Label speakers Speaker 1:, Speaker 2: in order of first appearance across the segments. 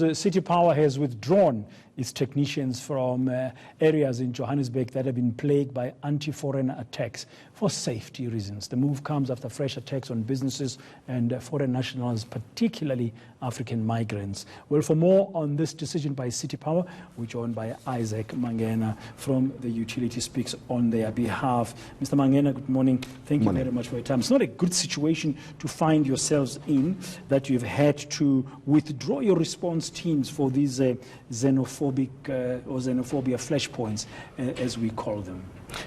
Speaker 1: news, City Power has withdrawn its technicians from areas in Johannesburg that have been plagued by anti-foreigner attacks for safety reasons. The move comes after fresh attacks on businesses and foreign nationals, particularly African migrants. Well, for more on this decision by City Power, we're joined by Isaac Mangena from the utility speaks on their behalf. Mr. Mangena, good morning. Thank you very much for your time. It's not a good situation to find yourselves in, that you've had to withdraw your response teams for these xenophobia flashpoints, as we call them.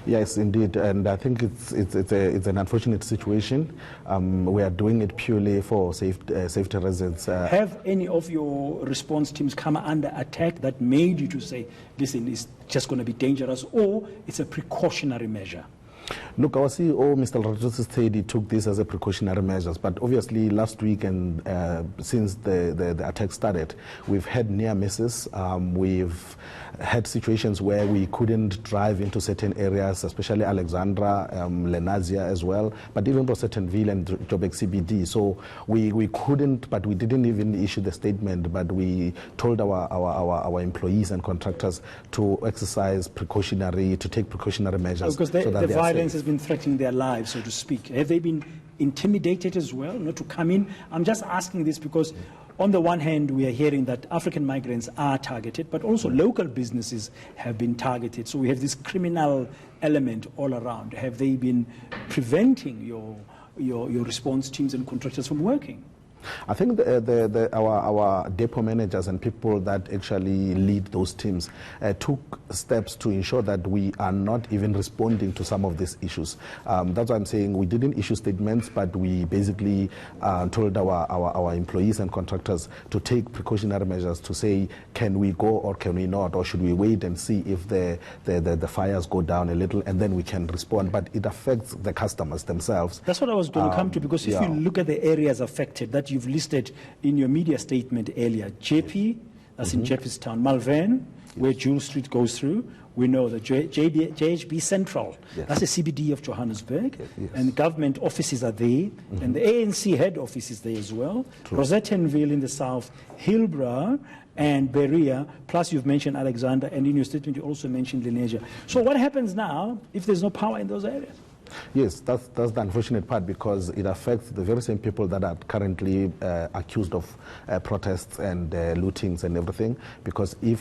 Speaker 2: Yes, indeed, and I think it's an unfortunate situation. We are doing it purely for safety reasons.
Speaker 1: Have any of your response teams come under attack that made you to say, listen, it's just going to be dangerous, or it's a precautionary measure?
Speaker 2: Look, our CEO, Mr. Radjus, said he took this as a precautionary measures, but obviously last week and since the attack started, we've had near misses. We've had situations where we couldn't drive into certain areas, especially Alexandra, Lenasia as well, but even Rosettenville and Joburg CBD. So we couldn't, but we didn't even issue the statement, but we told our employees and contractors to exercise to take precautionary measures.
Speaker 1: Because the violence has been threatening their lives, so to speak. Have they been intimidated as well, not to come in? I'm just asking this because on the one hand, we are hearing that African migrants are targeted, but also local businesses have been targeted. So we have this criminal element all around. Have they been preventing your response teams and contractors from working?
Speaker 2: I think our depot managers and people that actually lead those teams took steps to ensure that we are not even responding to some of these issues. That's why I'm saying we didn't issue statements, but we basically told our employees and contractors to take precautionary measures to say, can we go or can we not, or should we wait and see if the fires go down a little and then we can respond. But it affects the customers themselves.
Speaker 1: That's what I was going to come to, because if you look at the areas affected that you've listed in your media statement earlier, JP, that's in Jefferstown, Malvern, where Jewel Street goes through, we know that JHB Central, that's the CBD of Johannesburg, and government offices are there, and the ANC head office is there as well, Rosettenville in the south, Hillbrow, and Berea, plus you've mentioned Alexander, and in your statement you also mentioned Lenasia. So what happens now if there's no power in those areas?
Speaker 2: Yes, that's the unfortunate part, because it affects the very same people that are currently accused of protests and lootings and everything. Because if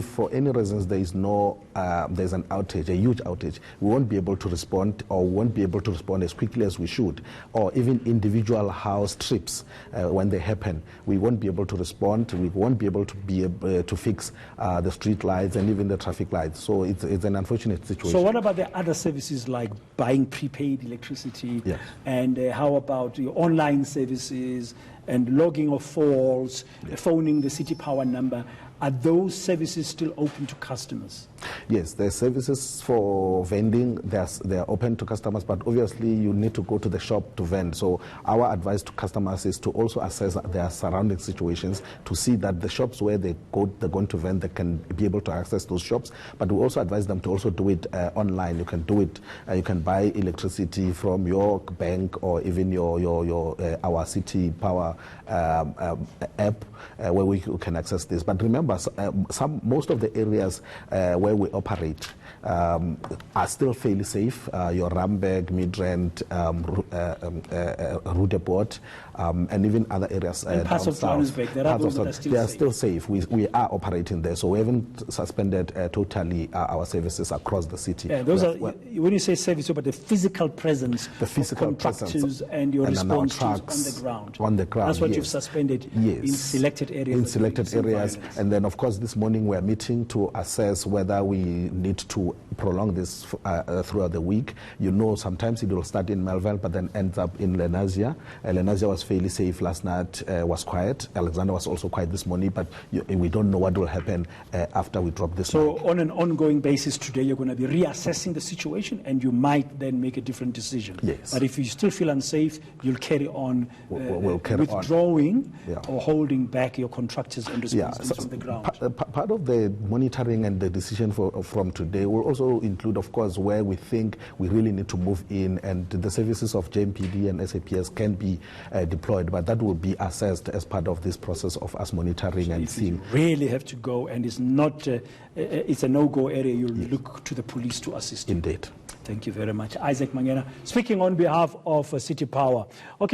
Speaker 2: for any reasons there's an outage, a huge outage, we won't be able to respond, or won't be able to respond as quickly as we should. Or even individual house trips when they happen, we won't be able to respond. We won't be able to fix the street lights and even the traffic lights. So it's an unfortunate situation.
Speaker 1: So what about the other services like buying prepaid electricity, and how about your online services and logging of faults, phoning the City Power number? Are those services still open to customers?
Speaker 2: Yes, the services for vending, they're open to customers, but obviously you need to go to the shop to vend. So our advice to customers is to also assess their surrounding situations to see that the shops where they're going to vend, they can be able to access those shops. But we also advise them to also do it online. You can do it. You can buy electricity from your bank or even our City Power app where you can access this. But remember, most of the areas where we operate are still fairly safe. Your Randburg, Midrand, Rudeport, and even other areas.
Speaker 1: And parts of Johannesburg, there are those that are still safe.
Speaker 2: Still safe. We are operating there, so we haven't suspended totally our services across the city.
Speaker 1: Yeah, those are, when you say service, but the physical presence,
Speaker 2: the physical
Speaker 1: of contractors
Speaker 2: presence,
Speaker 1: and your response
Speaker 2: trucks
Speaker 1: on the ground.
Speaker 2: On the ground,
Speaker 1: that's what you've suspended in selected areas.
Speaker 2: In selected areas, and then of course this morning we're meeting to assess whether we need to prolong this throughout the week. You know, sometimes it will start in Melville, but then ends up in Lenasia. Lenasia was fairly safe last night, was quiet. Alexander was also quiet this morning, but we don't know what will happen after we drop this.
Speaker 1: So on an ongoing basis today, you're going to be reassessing the situation, and you might then make a different decision.
Speaker 2: Yes.
Speaker 1: But if you still feel unsafe, you'll carry on
Speaker 2: we'll carry
Speaker 1: withdrawing or holding back your contractors and responsibilities on the ground.
Speaker 2: Part of the monitoring and the decision from today will also include, of course, where we think we really need to move in, and the services of JMPD and SAPS can be deployed, but that will be assessed as part of this process of us monitoring and seeing.
Speaker 1: If you really have to go and it's not, it's a no-go area, you'll look to the police to assist you.
Speaker 2: Indeed.
Speaker 1: Thank you very much. Isaac Mangena, speaking on behalf of City Power. Okay.